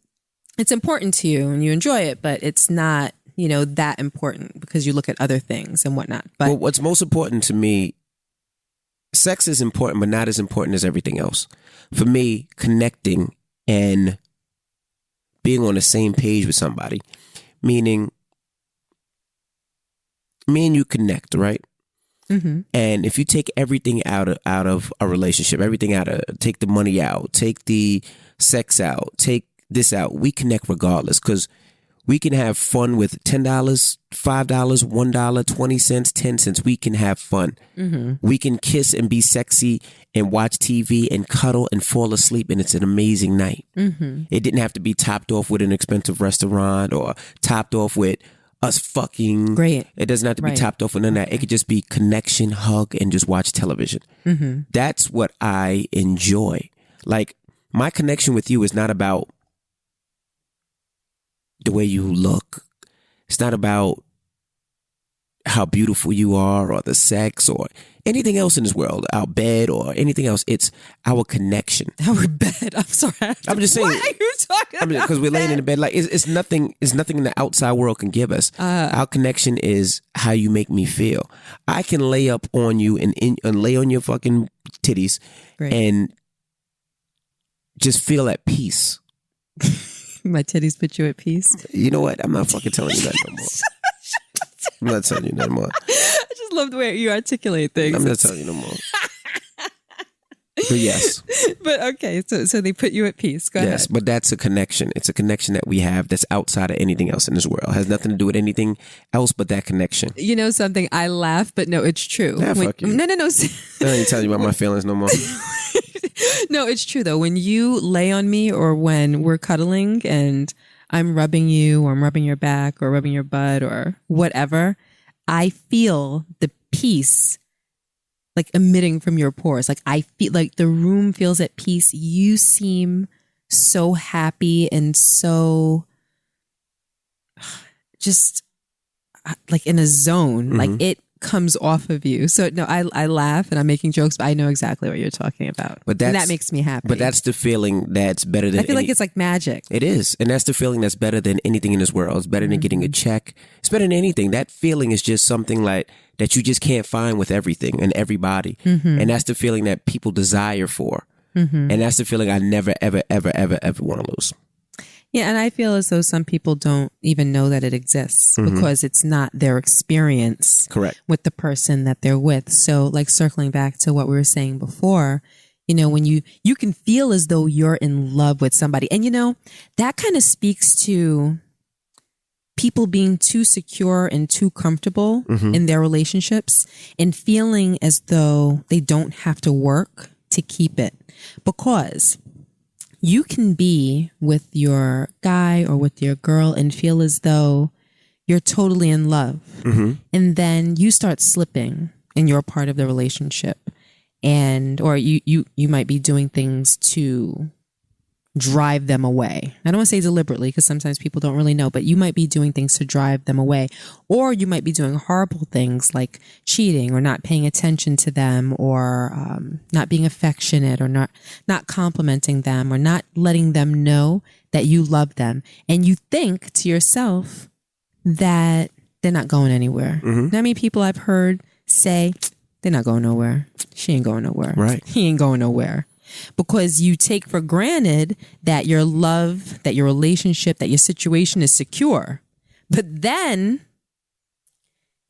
it's important to you and you enjoy it, but it's not, that important because you look at other things and whatnot. But Well, what's most important to me, sex is important, but not as important as everything else. For me, connecting and being on the same page with somebody, meaning me and you connect, right? And if you take everything out of a relationship, take the money out, take the sex out, take this out, we connect regardless, because we can have fun with $10, $5, $1, 20 cents, 10 cents. We can have fun. We can kiss and be sexy and watch TV and cuddle and fall asleep, and it's an amazing night. It didn't have to be topped off with an expensive restaurant or topped off with us fucking. Great. It doesn't have to be topped off with none of that. It could just be connection, hug, and just watch television. That's what I enjoy. Like, my connection with you is not about the way you look. It's not about how beautiful you are or the sex or anything else in this world, our bed or anything else. It's our connection. Our bed. I'm sorry. I'm just saying. What are you talking about? Because we're laying in the bed. Like, it's nothing in the outside world can give us. Our connection is how you make me feel. I can lay up on you and lay on your fucking titties and just feel at peace. My titties put you at peace. You know what? I'm not fucking telling you that no more. I'm not telling you that more. I just love the way you articulate things. I'm not telling you no more. But yes. But okay, so they put you at peace. Go ahead. Yes, but that's a connection. It's a connection that we have that's outside of anything else in this world. It has nothing to do with anything else but that connection. You know something? I laugh, but no, it's true. Yeah, fuck you. No. I ain't telling you about my feelings no more. No, it's true though. When you lay on me or when we're cuddling and I'm rubbing you or I'm rubbing your back or rubbing your butt or whatever, I feel the peace like emitting from your pores. Like I feel like the room feels at peace. You seem so happy and so just like in a zone. Like it comes off of you. So no, I laugh and I'm making jokes, but I know exactly what you're talking about. And that makes me happy. But that's the feeling that's better than I feel like it's like magic. It is. And that's the feeling that's better than anything in this world. It's better than getting a check. It's better than anything. That feeling is just something like that you just can't find with everything and everybody. And that's the feeling that people desire for. And that's the feeling I never, ever, ever, ever, ever want to lose. Yeah, and I feel as though some people don't even know that it exists because it's not their experience with the person that they're with. So like circling back to what we were saying before, you know, when you can feel as though you're in love with somebody. And, you know, that kind of speaks to people being too secure and too comfortable in their relationships and feeling as though they don't have to work to keep it. Because you can be with your guy or with your girl and feel as though you're totally in love. And then you start slipping in your part of the relationship. Or you might be doing things to drive them away. I don't want to say deliberately because sometimes people don't really know, but you might be doing things to drive them away. Or you might be doing horrible things like cheating or not paying attention to them or not being affectionate or not complimenting them or not letting them know that you love them. And you think to yourself that they're not going anywhere. You know how many people I've heard say, they're not going nowhere. She ain't going nowhere. Right. He ain't going nowhere. Because you take for granted that your love, that your relationship, that your situation is secure. But then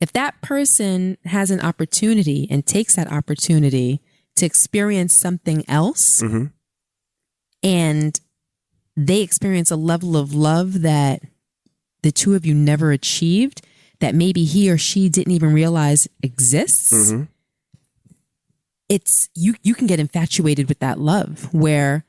if that person has an opportunity and takes that opportunity to experience something else and they experience a level of love that the two of you never achieved, that maybe he or she didn't even realize exists, it's you can get infatuated with that love where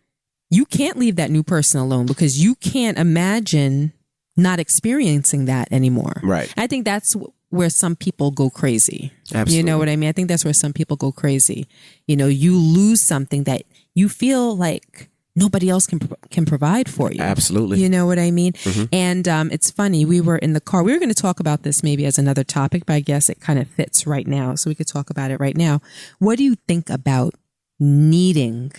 you can't leave that new person alone because you can't imagine not experiencing that anymore. Right. I think that's where some people go crazy. Absolutely. You know what I mean? I think that's where some people go crazy. You know, you lose something that you feel like nobody else can provide for you. Absolutely. You know what I mean? And it's funny. We were in the car. We were going to talk about this maybe as another topic, but I guess it kind of fits right now. So we could talk about it right now. What do you think about needing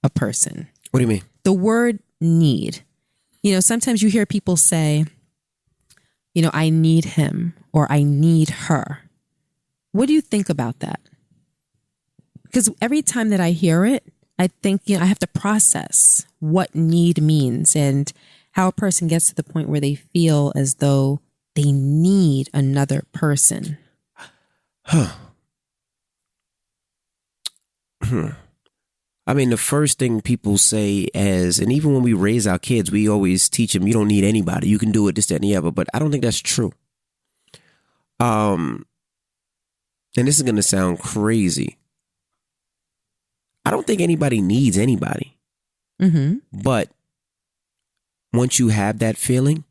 a person? What do you mean? The word need. You know, sometimes you hear people say, you know, I need him or I need her. What do you think about that? Because every time that I hear it, I think, you know, I have to process what need means and how a person gets to the point where they feel as though they need another person. I mean, the first thing people say and even when we raise our kids, we always teach them, you don't need anybody. You can do it, this, that, and the other. But I don't think that's true. And this is going to sound crazy. I don't think anybody needs anybody. But once you have that feeling,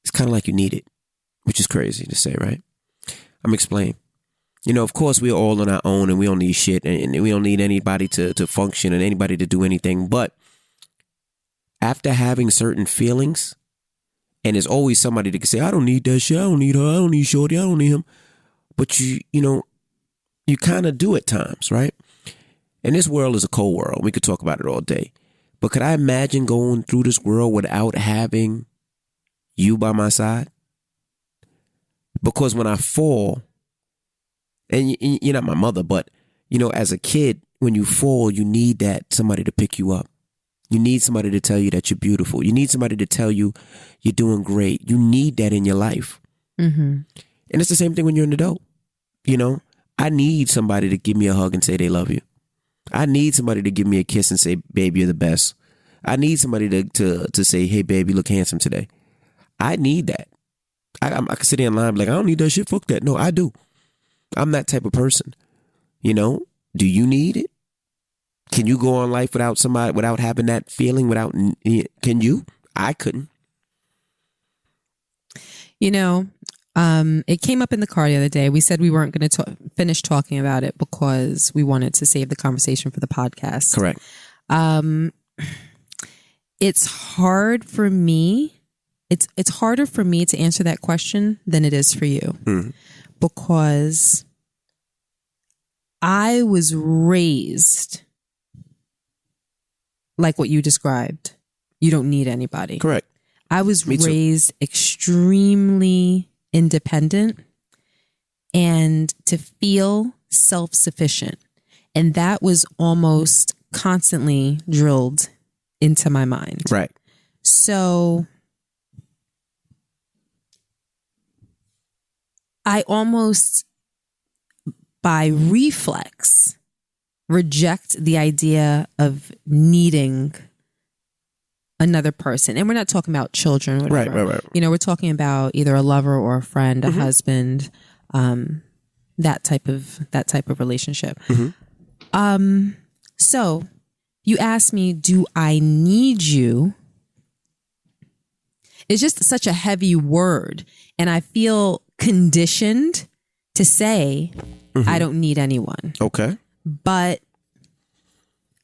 it's kind of like you need it, which is crazy to say, right? I'm explaining. You know, of course, we're all on our own and we don't need shit and we don't need anybody to function and anybody to do anything. But after having certain feelings, and there's always somebody that can say, I don't need that shit. I don't need her. I don't need Shorty. I don't need him. But you kind of do at times, right? And this world is a cold world. We could talk about it all day. But could I imagine going through this world without having you by my side? Because when I fall, and you're not my mother, but, as a kid, when you fall, you need that somebody to pick you up. You need somebody to tell you that you're beautiful. You need somebody to tell you you're doing great. You need that in your life. And it's the same thing when you're an adult. I need somebody to give me a hug and say they love you. I need somebody to give me a kiss and say, baby, you're the best. I need somebody to say, hey, baby, you look handsome today. I need that. I can sit there in line and be like, I don't need that shit. Fuck that. No, I do. I'm that type of person. Do you need it? Can you go on life without somebody, without having that feeling, can you? I couldn't. It came up in the car the other day. We said we weren't going to finish talking about it because we wanted to save the conversation for the podcast. Correct. It's hard for me. It's harder for me to answer that question than it is for you. Because I was raised like what you described. You don't need anybody. Correct. I was raised extremely independent and to feel self-sufficient. And that was almost constantly drilled into my mind. Right. So I almost by reflex reject the idea of needing another person. And we're not talking about children, whatever. Right. We're talking about either a lover or a friend, a husband, that type of relationship. So you asked me, do I need you? It's just such a heavy word. And I feel conditioned to say, I don't need anyone. Okay. But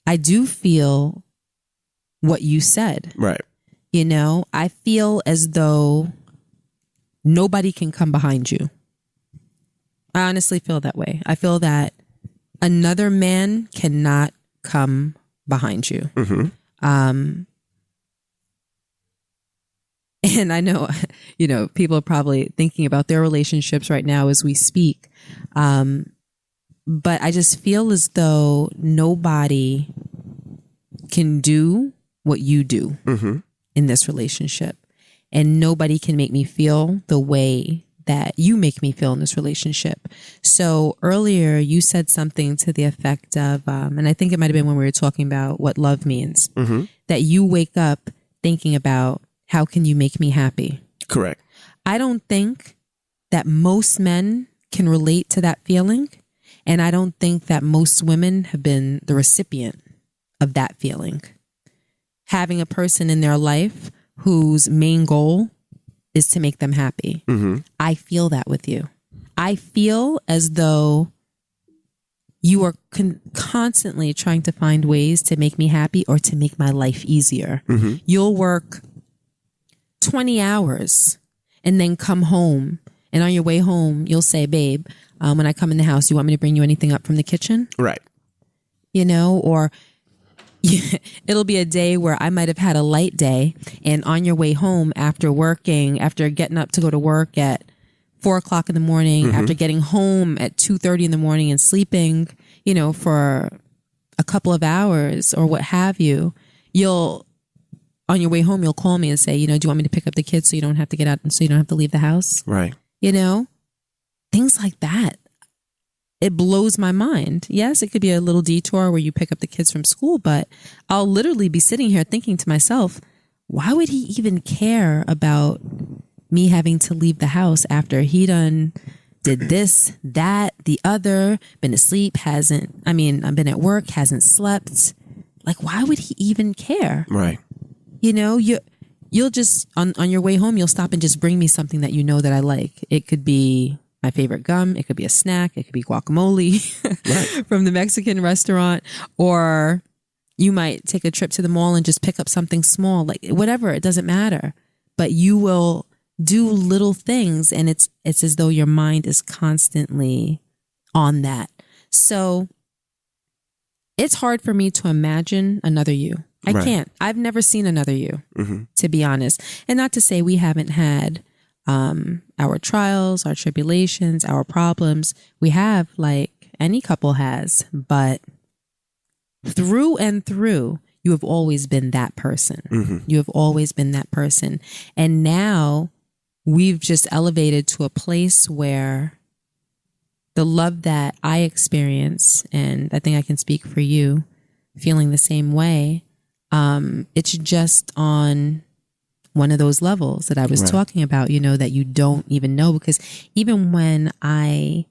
I do feel what you said. Right. I feel as though nobody can come behind you. I honestly feel that way. I feel that another man cannot come behind you. And I know, people are probably thinking about their relationships right now as we speak. But I just feel as though nobody can do what you do in this relationship. And nobody can make me feel the way that you make me feel in this relationship. So earlier you said something to the effect of, and I think it might have been when we were talking about what love means, that you wake up thinking about, how can you make me happy? Correct. I don't think that most men can relate to that feeling. And I don't think that most women have been the recipient of that feeling. Having a person in their life whose main goal is to make them happy. I feel that with you. I feel as though you are constantly trying to find ways to make me happy or to make my life easier. You'll work 20 hours and then come home. And on your way home, you'll say, babe, when I come in the house, you want me to bring you anything up from the kitchen? Right. Or it'll be a day where I might have had a light day, and on your way home after getting up to go to work at 4:00 in the morning, after getting home at 2:30 in the morning and sleeping, for a couple of hours or what have you, on your way home, you'll call me and say, do you want me to pick up the kids so you don't have to get out and so you don't have to leave the house? Right. Things like that. it blows my mind. Yes, it could be a little detour where you pick up the kids from school, but I'll literally be sitting here thinking to myself, why would he even care about me having to leave the house after he done did this, that, the other, been asleep, I've been at work, hasn't slept. Like, why would he even care? Right. You know, you'll just, on your way home, you'll stop and just bring me something that you know that I like. It could be my favorite gum. It could be a snack. It could be guacamole Right. from the Mexican restaurant. Or you might take a trip to the mall and just pick up something small, like whatever. It doesn't matter. But you will do little things, and it's as though your mind is constantly on that. So it's hard for me to imagine another you. I can't. I've never seen another you, to be honest. And not to say we haven't had our trials, our tribulations, our problems. We have, like any couple has, but through and through, you have always been that person. You have always been that person. And now we've just elevated to a place where the love that I experience, and I think I can speak for you, feeling the same way, it's just on one of those levels that I was talking about, you know, that you don't even know. Because even when I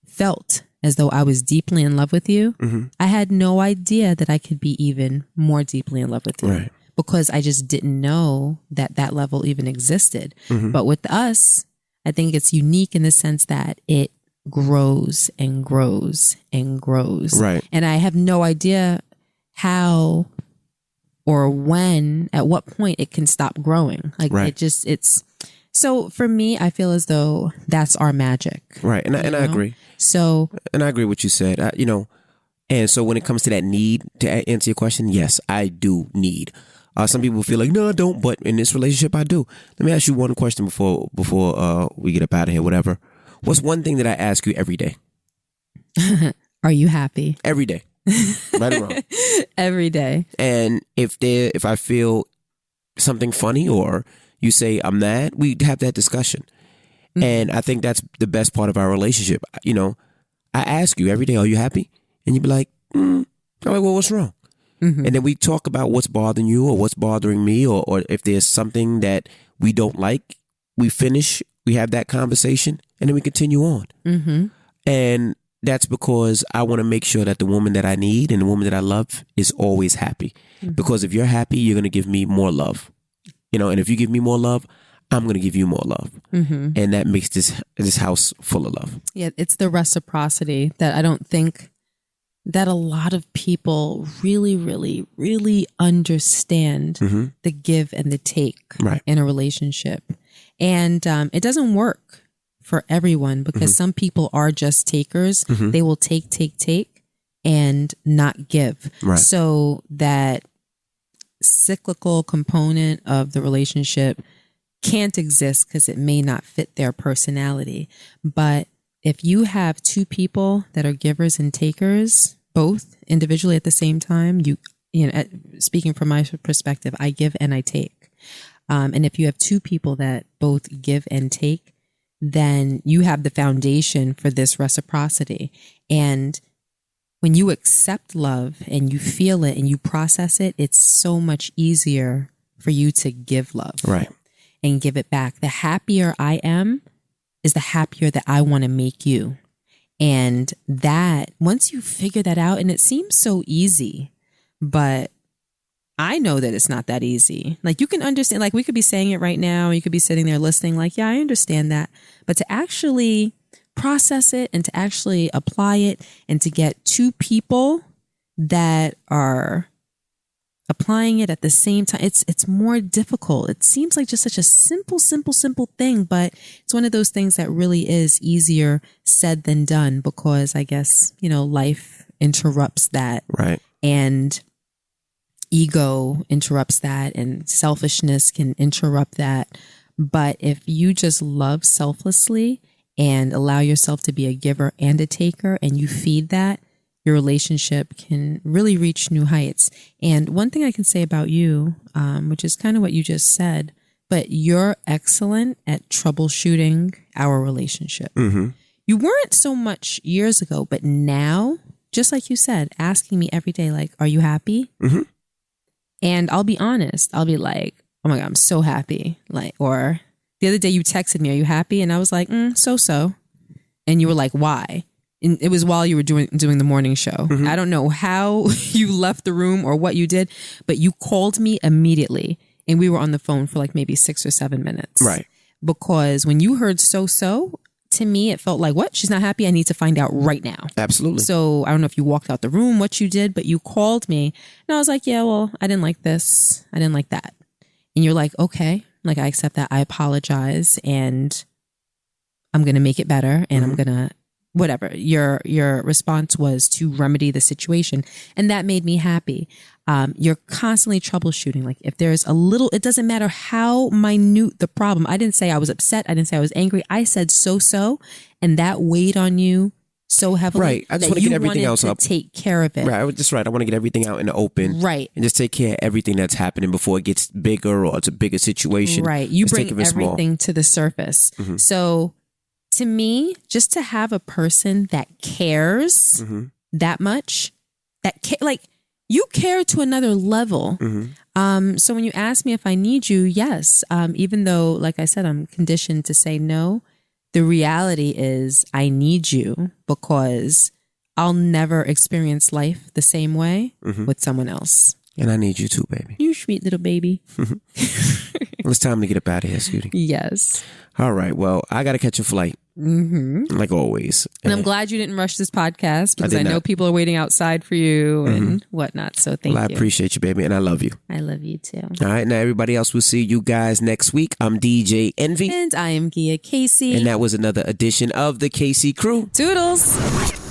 felt as though I was deeply in love with you, I had no idea that I could be even more deeply in love with you. Right. Because I just didn't know that that level even existed. But with us, I think it's unique in the sense that it grows and grows and grows. Right. And I have no idea how or when, at what point it can stop growing. Like it's, so for me, I feel as though that's our magic. Right. And I agree. So, and I agree with what you said, and so when it comes to that need, to answer your question, yes, I do need. Some people feel like, no, I don't. But in this relationship, I do. Let me ask you one question before we get up out of here, whatever. What's one thing that I ask you every day? Are you happy? Every day. Right or wrong? Every day. And if I feel something funny or you say I'm mad, we have that discussion. And I think that's the best part of our relationship. You know, I ask you every day, are you happy? And you be like, I'm like, well, what's wrong? And then we talk about what's bothering you or what's bothering me, or if there's something that we don't like, we have that conversation, and then we continue on. And that's because I want to make sure that the woman that I need and the woman that I love is always happy. Because if you're happy, you're going to give me more love. You know, and if you give me more love, I'm going to give you more love. And that makes this house full of love. Yeah, it's the reciprocity that I don't think that a lot of people really, really, really understand the give and the take in a relationship. And it doesn't work for everyone because some people are just takers. They will take and not give. So that cyclical component of the relationship can't exist because it may not fit their personality. But if you have two people that are givers and takers, both individually at the same time, you know, speaking from my perspective, I give and I take. And if you have two people that both give and take, then you have the foundation for this reciprocity. And when you accept love and you feel it and you process it, it's so much easier for you to give love and give it back. The happier I am is the happier that I want to make you. And that once you figure that out, and it seems so easy, but I know that it's not that easy. Like you can understand, like we could be saying it right now. You could be sitting there listening like, yeah, I understand that. But to actually process it and to actually apply it and to get two people that are applying it at the same time, it's more difficult. It seems like just such a simple thing, but it's one of those things that really is easier said than done because I guess, you know, life interrupts that. And ego interrupts that and selfishness can interrupt that. But if you just love selflessly and allow yourself to be a giver and a taker and you feed that, your relationship can really reach new heights. And one thing I can say about you, which is kind of what you just said, but you're excellent at troubleshooting our relationship. you weren't so much years ago, but now, just like you said, asking me every day, like, are you happy? Mm-hmm. And I'll be honest. I'll be like, oh my God, I'm so happy. Like, or the other day you texted me, are you happy? And I was like, so. And you were like, why? And it was while you were doing the morning show. Mm-hmm. I don't know how you left the room or what you did, but you called me immediately. And we were on the phone for like maybe 6 or 7 minutes. Right. Because when you heard so, to me, it felt like, what? She's not happy? I need to find out right now. Absolutely. So I don't know if you walked out the room, what you did, but you called me. And I was like, yeah, well, I didn't like this. I didn't like that. And you're like, okay, like I accept that. I apologize and I'm going to make it better. And I'm going to, whatever. Your response was to remedy the situation. And that made me happy. You're constantly troubleshooting. Like if there's a little, it doesn't matter how minute the problem. I didn't say I was upset. I didn't say I was angry. I said so. And that weighed on you so heavily. Right. I just want to get everything else up. Take care of it. Right. I want to get everything out in the open. Right. And just take care of everything that's happening before it gets bigger or it's a bigger situation. Right. You Just bring take it small. everything to the surface. So to me, just to have a person that cares that much, like you care to another level. So when you ask me if I need you, yes. Even though, like I said, I'm conditioned to say no, the reality is I need you because I'll never experience life the same way with someone else. And I need you too, baby. You sweet little baby. Well, it's time to get up out of here, Scooty. Yes. All right. Well, I got to catch a flight. Like always. And I'm glad you didn't rush this podcast because I know not. people are waiting outside for you and whatnot. So thank you. I appreciate you, baby. And I love you. I love you too. All right. Now, everybody else, we'll see you guys next week. I'm DJ Envy. And I am Gia Casey. And that was another edition of the Casey Crew. Toodles.